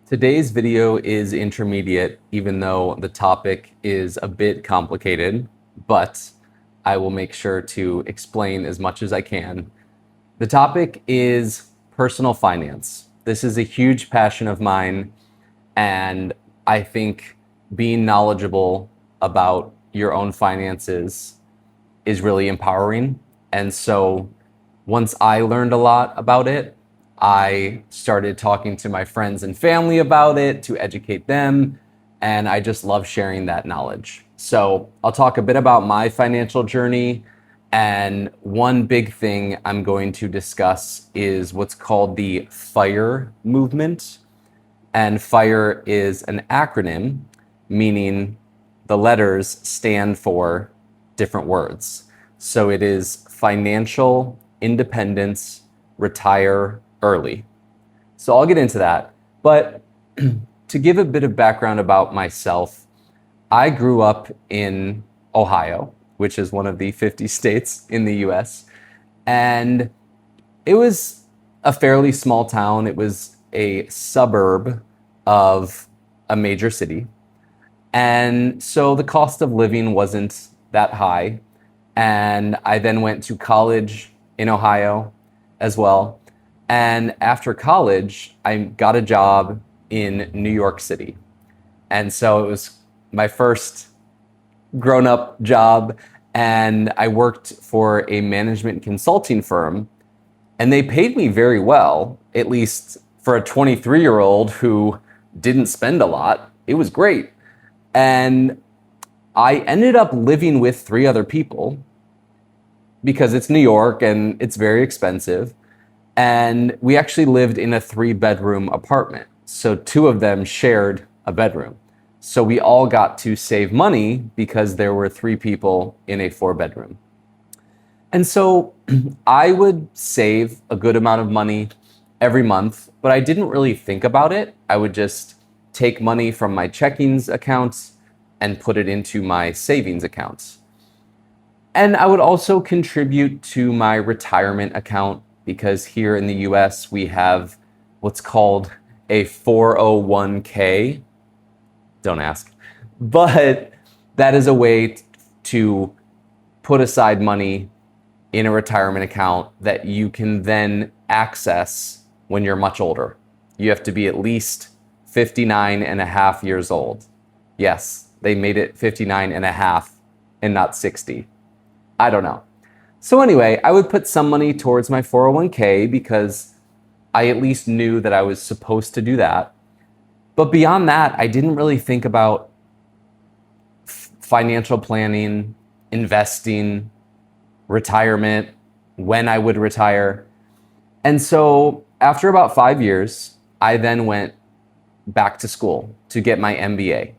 Today's video is intermediate, even though the topic is a bit complicated, but I will make sure to explain as much as I can. The topic is personal finance. This is a huge passion of mine, and I think being knowledgeable about your own finances is really empowering. And so once I learned a lot about it, I started talking to my friends and family about it to educate them. And I just love sharing that knowledge. So I'll talk a bit about my financial journey. And one big thing I'm going to discuss is what's called the FIRE movement. And FIRE is an acronym, meaning the letters stand for different words. So it is financial independence, retire early. So I'll get into that. But to give a bit of background about myself, I grew up in Ohio, which is one of the 50 states in the US. And it was a fairly small town. It was a suburb of a major city. And so the cost of living wasn't that high. And I then went to college in Ohio as well. And after college, I got a job in New York City. And so it was my first grown up job. And I worked for a management consulting firm, and they paid me very well, at least for a 23-year-old who didn't spend a lot. It was great. And I ended up living with three other people because it's New York and it's very expensive. And we actually lived in a 3-bedroom apartment. So two of them shared a bedroom. So we all got to save money because there were 3 people in a 4-bedroom. And so I would save a good amount of money every month, but I didn't really think about it. I would just take money from my checkings accounts and put it into my savings accounts. And I would also contribute to my retirement account because here in the US, we have what's called a 401k. Don't ask. But that is a way to put aside money in a retirement account that you can then access when you're much older. You have to be at least 59 and a half years old. Yes, they made it 59 and a half and not 60. I don't know. So anyway, I would put some money towards my 401k because I at least knew that I was supposed to do that. But beyond that, I didn't really think about financial planning, investing, retirement, when I would retire. And so after about 5 years, I then went back to school to get my MBA.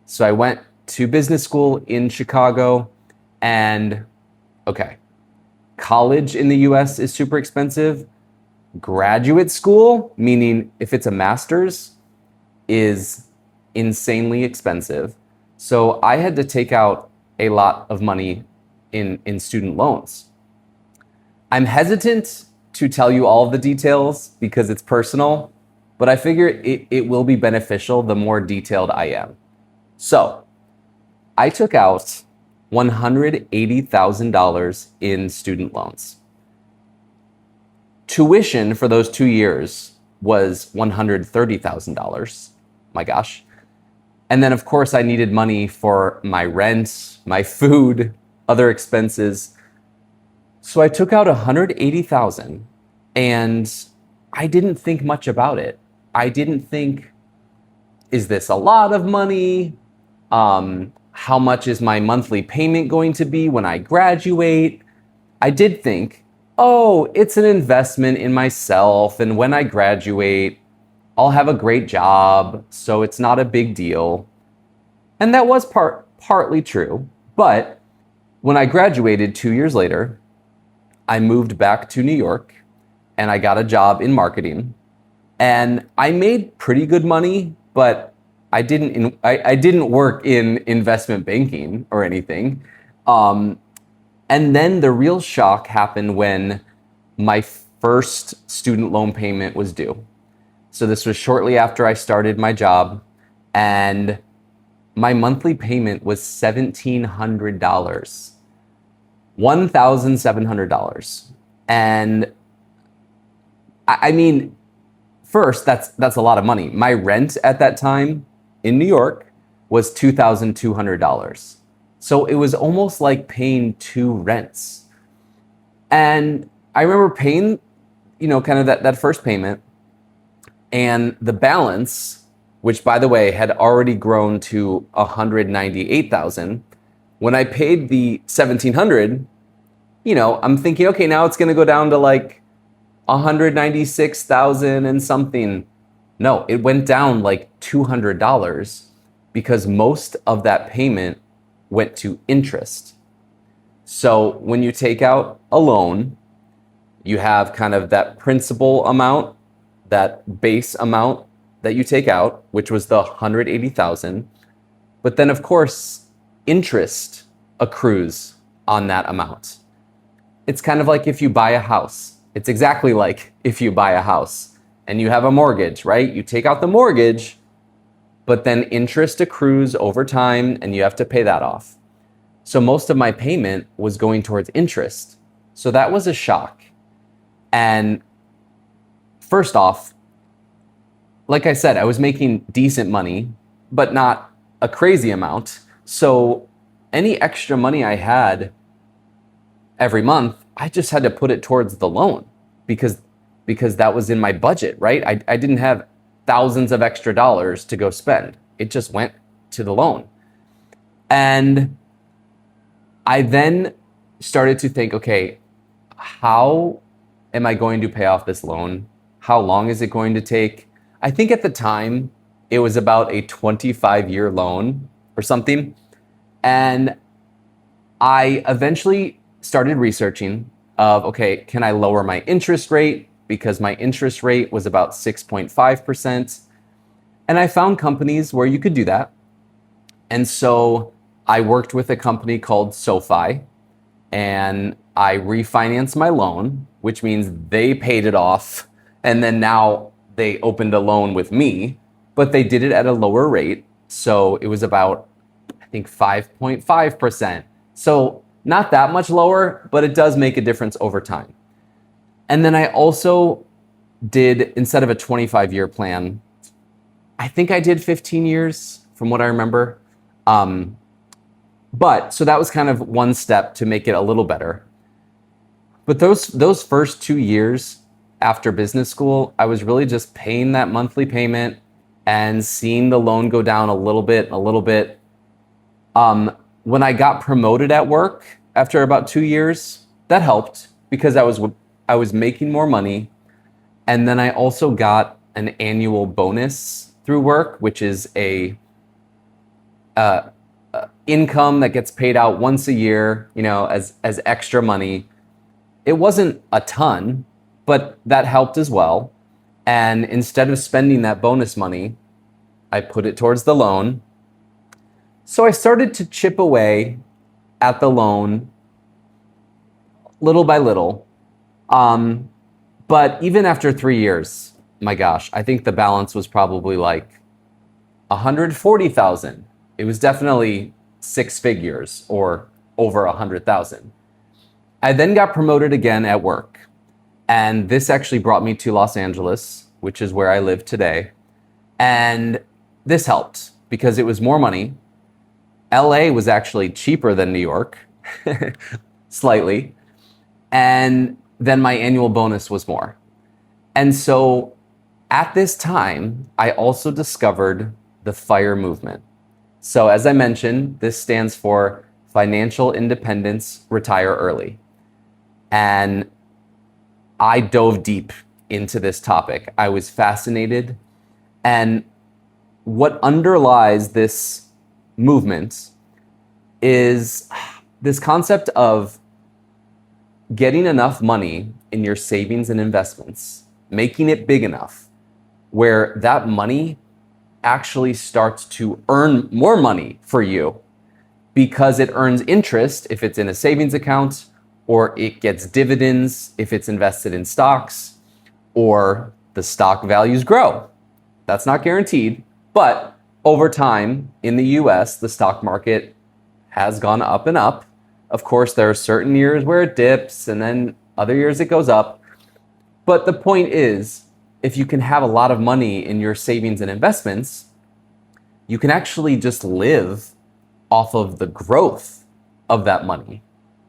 So I went to business school in Chicago, and okay, college in the US is super expensive. Graduate school, meaning if it's a master's, is insanely expensive. So I had to take out a lot of money in student loans. I'm hesitant to tell you all of the details because it's personal, but I figure it will be beneficial the more detailed I am. So I took out $180,000 in student loans. Tuition for those 2 years was $130,000. My gosh. And then, of course, I needed money for my rent, my food, other expenses. So I took out $180,000, and I didn't think much about it. I didn't think, is this a lot of money? How much is my monthly payment going to be when I graduate? I did think, oh, it's an investment in myself, and when I graduate, I'll have a great job, so it's not a big deal. And that was partly true. But when I graduated 2 years later, I moved back to New York and I got a job in marketing. And I made pretty good money, but I didn't work in investment banking or anything. And then the real shock happened when my first student loan payment was due. So this was shortly after I started my job, and my monthly payment was $1,700. $1,700. And I mean, first, that's a lot of money. My rent at that time in New York was $2,200. So it was almost like paying two rents. And I remember paying, kind of that first payment, and the balance, which by the way had already grown to 198,000. When I paid the 1,700, I'm thinking, okay, now it's going to go down to like 196,000 and something. No, it went down like $200 because most of that payment went to interest. So when you take out a loan, you have kind of that principal amount, that base amount that you take out, which was the 180,000. But then of course, interest accrues on that amount. It's kind of like if you buy a house. It's exactly like if you buy a house and you have a mortgage, right? You take out the mortgage, but then interest accrues over time and you have to pay that off. So most of my payment was going towards interest. So that was a shock. And first off, like I said, I was making decent money, but not a crazy amount. So any extra money I had every month, I just had to put it towards the loan because that was in my budget, right? I didn't have thousands of extra dollars to go spend. It just went to the loan. And I then started to think, okay, how am I going to pay off this loan? How long is it going to take? I think at the time it was about a 25-year loan or something. And I eventually started researching of, okay, can I lower my interest rate? Because my interest rate was about 6.5%. And I found companies where you could do that. And so I worked with a company called SoFi, and I refinanced my loan, which means they paid it off. And then now they opened a loan with me, but they did it at a lower rate. So it was about, I think, 5.5%. So not that much lower, but it does make a difference over time. And then I also did, instead of a 25-year plan, I think I did 15 years from what I remember. But so that was kind of one step to make it a little better. But those first 2 years after business school, I was really just paying that monthly payment and seeing the loan go down a little bit. When I got promoted at work after about 2 years, that helped because I was making more money. And then I also got an annual bonus through work, which is a income that gets paid out once a year, as extra money. It wasn't a ton, but that helped as well. And instead of spending that bonus money, I put it towards the loan. So I started to chip away at the loan little by little. But even after 3 years, my gosh, I think the balance was probably like 140,000. It was definitely six figures or over 100,000. I then got promoted again at work. And this actually brought me to Los Angeles, which is where I live today. And this helped because it was more money. LA was actually cheaper than New York, slightly. And then my annual bonus was more. And so at this time, I also discovered the FIRE movement. So as I mentioned, this stands for Financial Independence, Retire Early. And I dove deep into this topic. I was fascinated. And what underlies this movement is this concept of getting enough money in your savings and investments, making it big enough where that money actually starts to earn more money for you because it earns interest if it's in a savings account, or it gets dividends if it's invested in stocks, or the stock values grow. That's not guaranteed, but over time in the US, the stock market has gone up and up. Of course, there are certain years where it dips and then other years it goes up. But the point is, if you can have a lot of money in your savings and investments, you can actually just live off of the growth of that money.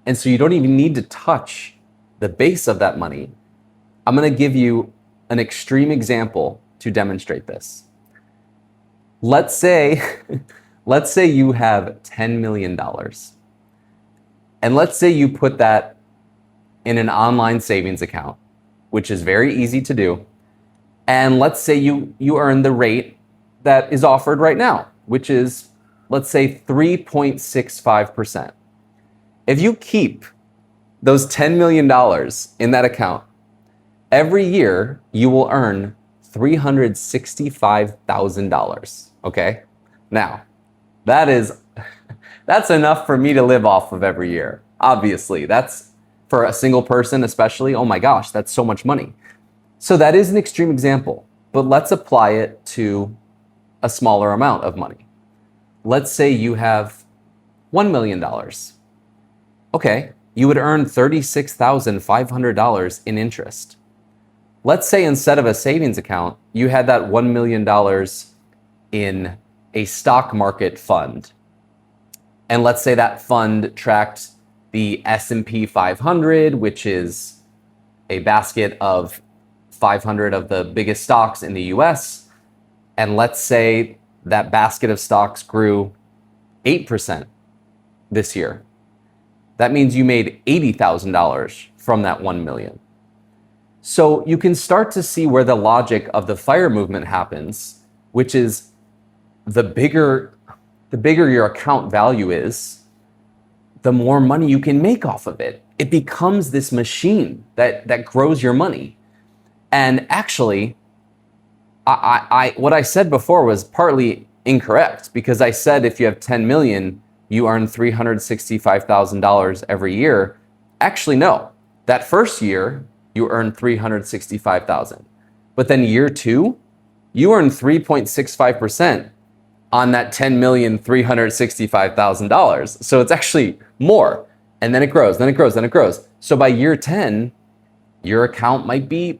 And so you don't even need to touch the base of that money. I'm going to give you an extreme example to demonstrate this. Let's say you have $10 million. And let's say you put that in an online savings account, which is very easy to do. And let's say you earn the rate that is offered right now, which is, let's say, 3.65%. If you keep those $10 million in that account, every year you will earn $365,000. Okay? Now, that's enough for me to live off of every year. Obviously, that's for a single person especially. Oh my gosh, that's so much money. So that is an extreme example, but let's apply it to a smaller amount of money. Let's say you have $1 million. Okay, you would earn $36,500 in interest. Let's say instead of a savings account, you had that $1 million in a stock market fund. And let's say that fund tracked the S&P 500, which is a basket of 500 of the biggest stocks in the US. And let's say that basket of stocks grew 8% this year. That means you made $80,000 from that 1 million. So you can start to see where the logic of the FIRE movement happens, which is the bigger your account value is, the more money you can make off of it. It becomes this machine that grows your money. And actually, what I said before was partly incorrect, because I said if you have 10 million, you earn $365,000 every year. Actually, no. That first year, you earn $365,000. But then year two, you earn 3.65% on that $10,365,000. So it's actually more. And then it grows, then it grows, then it grows. So by year 10, your account might be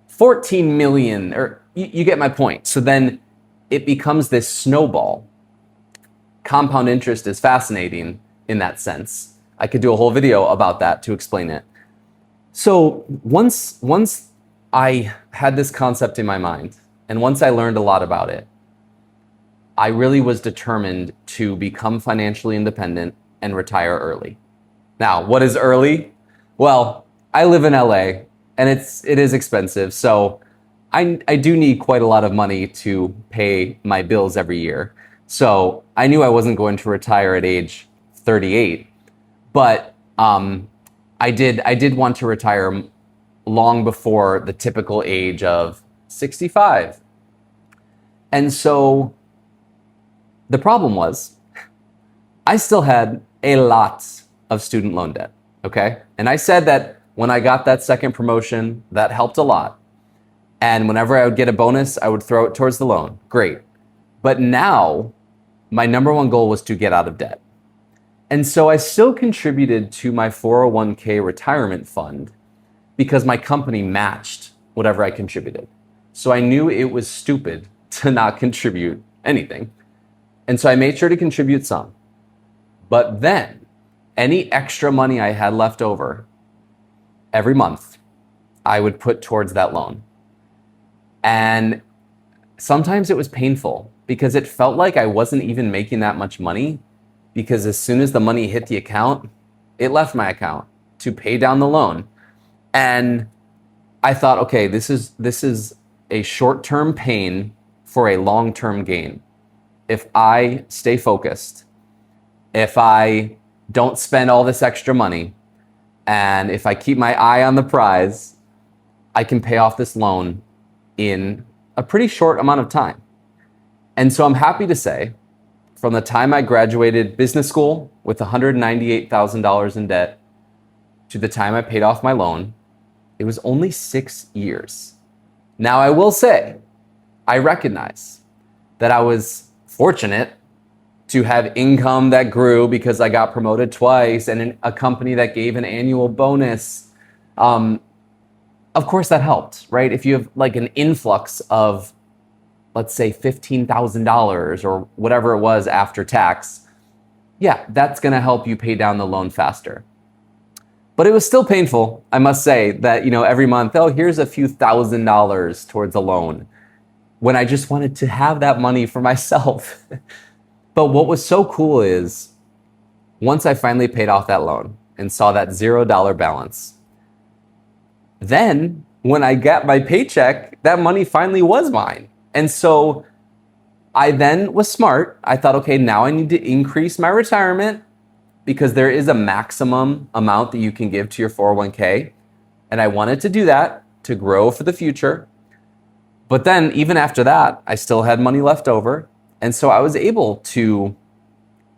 14 million, or you get my point. So then it becomes this snowball. Compound interest is fascinating in that sense. I could do a whole video about that to explain it. So once I had this concept in my mind, and once I learned a lot about it, I really was determined to become financially independent and retire early. Now, what is early? Well, I live in LA and it is expensive. So I do need quite a lot of money to pay my bills every year. So I knew I wasn't going to retire at age 38, but I did want to retire long before the typical age of 65. And so the problem was I still had a lot of student loan debt, okay? And I said that when I got that second promotion, that helped a lot. And whenever I would get a bonus, I would throw it towards the loan. Great. But now my number one goal was to get out of debt. And so I still contributed to my 401k retirement fund because my company matched whatever I contributed. So I knew it was stupid to not contribute anything. And so I made sure to contribute some. But then any extra money I had left over every month, I would put towards that loan. And sometimes it was painful because it felt like I wasn't even making that much money, because as soon as the money hit the account, it left my account to pay down the loan. And I thought, okay, this is a short-term pain for a long-term gain. If I stay focused, if I don't spend all this extra money, and if I keep my eye on the prize, I can pay off this loan in a pretty short amount of time. And so I'm happy to say, from the time I graduated business school with $198,000 in debt to the time I paid off my loan, it was only 6 years. Now, I will say, I recognize that I was fortunate to have income that grew because I got promoted twice and a company that gave an annual bonus. Of course, that helped, right? If you have like an influx of, let's say, $15,000 or whatever it was after tax, yeah, that's going to help you pay down the loan faster. But it was still painful, I must say, that, every month, oh, here's a few $1,000s towards a loan, when I just wanted to have that money for myself. But what was so cool is once I finally paid off that loan and saw that $0 balance, then when I got my paycheck, that money finally was mine. And so I then was smart. I thought, okay, now I need to increase my retirement because there is a maximum amount that you can give to your 401k. And I wanted to do that to grow for the future. But then even after that, I still had money left over. And so I was able to,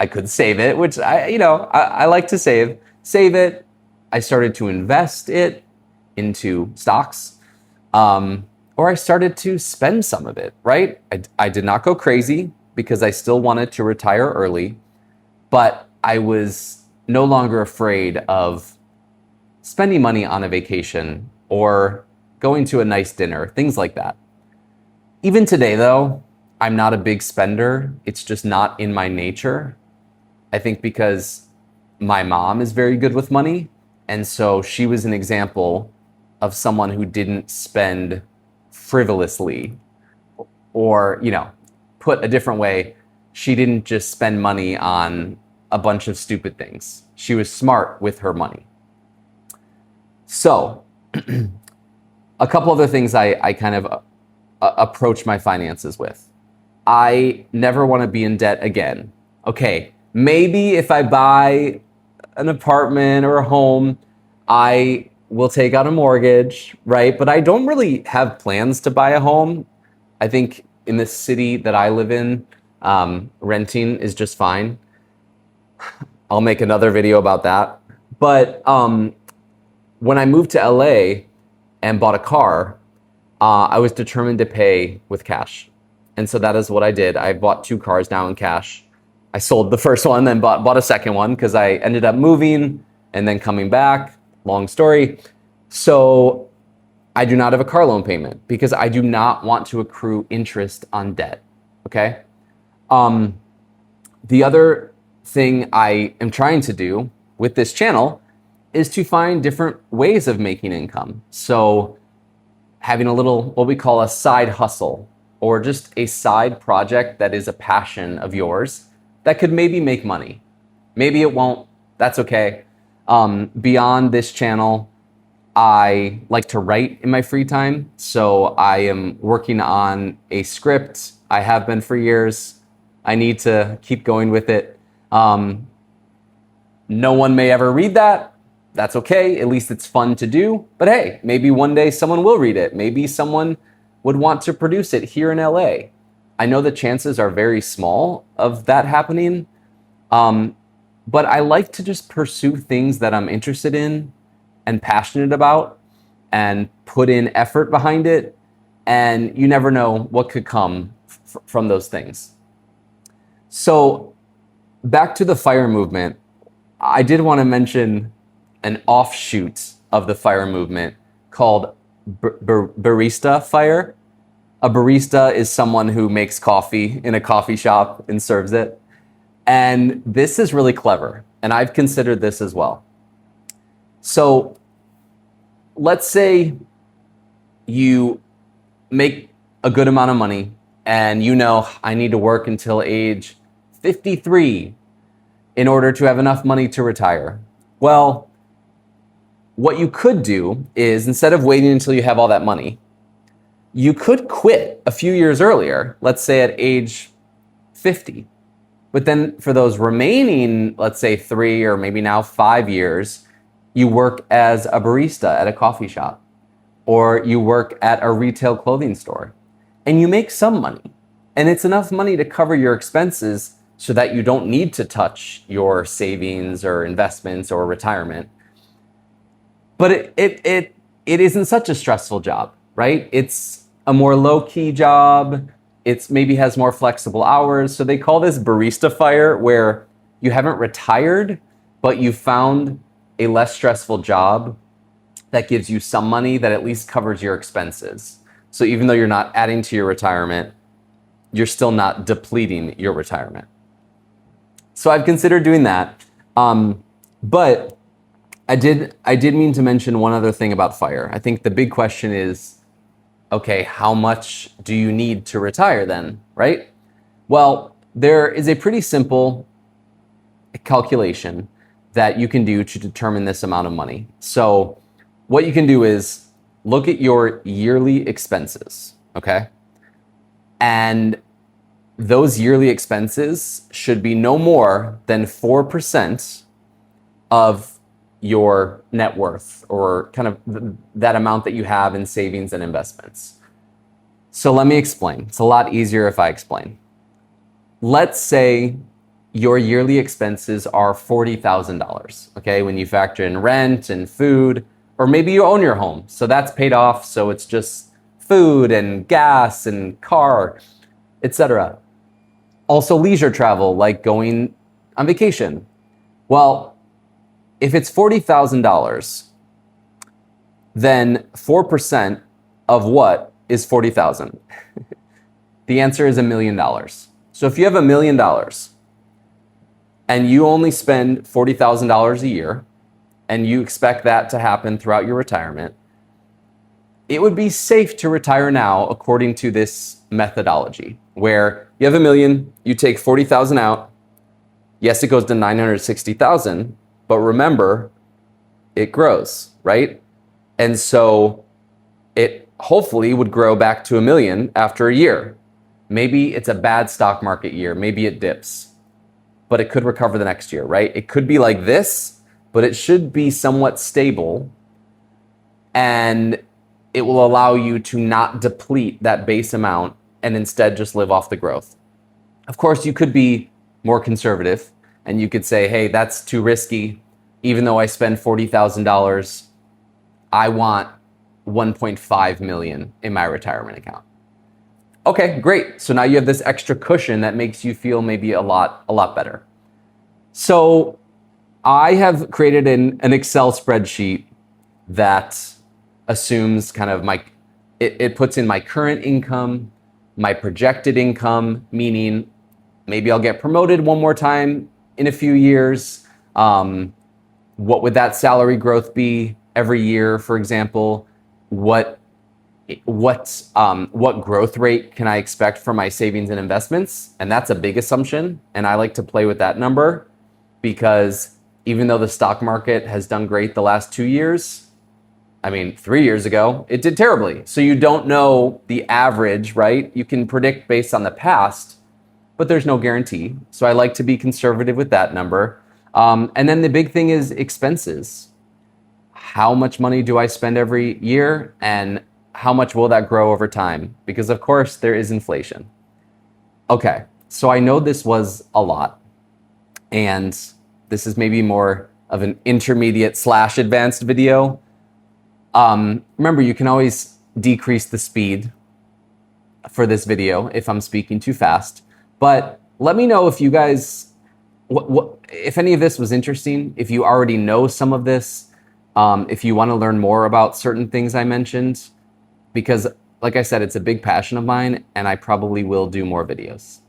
I could save it, which I like to save it. I started to invest it into stocks, or I started to spend some of it, right? I did not go crazy because I still wanted to retire early, but I was no longer afraid of spending money on a vacation or going to a nice dinner, things like that. Even today, though, I'm not a big spender. It's just not in my nature. I think because my mom is very good with money, and so she was an example of someone who didn't spend frivolously, or, put a different way, she didn't just spend money on a bunch of stupid things. She was smart with her money. So a couple other things I kind of approach my finances with. I never want to be in debt again. Okay, maybe if I buy an apartment or a home, I will take out a mortgage, right? But I don't really have plans to buy a home. I think in the city that I live in, renting is just fine. I'll make another video about that. But when I moved to LA and bought a car, I was determined to pay with cash. And so that is what I did. I bought 2 cars now in cash. I sold the first one, then bought a second one because I ended up moving and then coming back. Long story. So I do not have a car loan payment because I do not want to accrue interest on debt. Okay. The other thing I am trying to do with this channel is to find different ways of making income. So having a little, what we call a side hustle, or just a side project that is a passion of yours that could maybe make money. Maybe it won't, that's okay. Beyond this channel, I like to write in my free time. So I am working on a script. I have been for years. I need to keep going with it. No one may ever read that. That's okay. At least it's fun to do. But hey, maybe one day someone will read it. Maybe someone would want to produce it here in LA. I know the chances are very small of that happening. But I like to just pursue things that I'm interested in and passionate about and put in effort behind it. And you never know what could come from those things. So back to the FIRE movement, I did want to mention an offshoot of the FIRE movement called Barista FIRE. A barista is someone who makes coffee in a coffee shop and serves it. And this is really clever, and I've considered this as well. So let's say you make a good amount of money and I need to work until age 53 in order to have enough money to retire. Well, what you could do is, instead of waiting until you have all that money, you could quit a few years earlier, let's say at age 50. But then for those remaining, let's say 3 or maybe now 5 years, you work as a barista at a coffee shop, or you work at a retail clothing store, and you make some money. And it's enough money to cover your expenses so that you don't need to touch your savings or investments or retirement. But it isn't such a stressful job, right? It's a more low-key job. It's maybe has more flexible hours. So they call this barista fire, where you haven't retired, but you found a less stressful job that gives you some money that at least covers your expenses. So even though you're not adding to your retirement, you're still not depleting your retirement. So I've considered doing that. But I did mean to mention one other thing about FIRE. I think the big question is, okay, how much do you need to retire then, right? Well, there is a pretty simple calculation that you can do to determine this amount of money. So what you can do is look at your yearly expenses, okay? And those yearly expenses should be no more than 4% of your net worth, or kind of that amount that you have in savings and investments. So let me explain. It's a lot easier if I explain. Let's say your yearly expenses are $40,000, okay? When you factor in rent and food, or maybe you own your home, so that's paid off, so it's just food and gas and car, etc. Also leisure travel, like going on vacation. Well, if it's $40,000, then 4% of what is 40,000? The answer is $1 million. So if you have $1 million and you only spend $40,000 a year, and you expect that to happen throughout your retirement, it would be safe to retire now according to this methodology, where you have $1 million, you take 40,000 out. Yes, it goes to 960,000, but remember, it grows, right? And so it hopefully would grow back to $1 million after a year. Maybe it's a bad stock market year, maybe it dips, but it could recover the next year, right? It could be like this, but it should be somewhat stable, and it will allow you to not deplete that base amount and instead just live off the growth. Of course, you could be more conservative and you could say, hey, that's too risky. Even though I spend $40,000, I want 1.5 million in my retirement account. Okay, great. So now you have this extra cushion that makes you feel maybe a lot better. So I have created an Excel spreadsheet that assumes kind of it puts in my current income, my projected income, meaning maybe I'll get promoted one more time in a few years. What would that salary growth be every year, for example? What growth rate can I expect from my savings and investments? And that's a big assumption. And I like to play with that number, because even though the stock market has done great the last 2 years, 3 years ago, it did terribly. So you don't know the average, right? You can predict based on the past, but there's no guarantee. So I like to be conservative with that number. And then the big thing is expenses. How much money do I spend every year, and how much will that grow over time? Because of course there is inflation. Okay, so I know this was a lot, and this is maybe more of an intermediate/advanced video. Remember, you can always decrease the speed for this video if I'm speaking too fast. But let me know if you guys, if any of this was interesting, if you already know some of this, if you want to learn more about certain things I mentioned, because like I said, it's a big passion of mine and I probably will do more videos.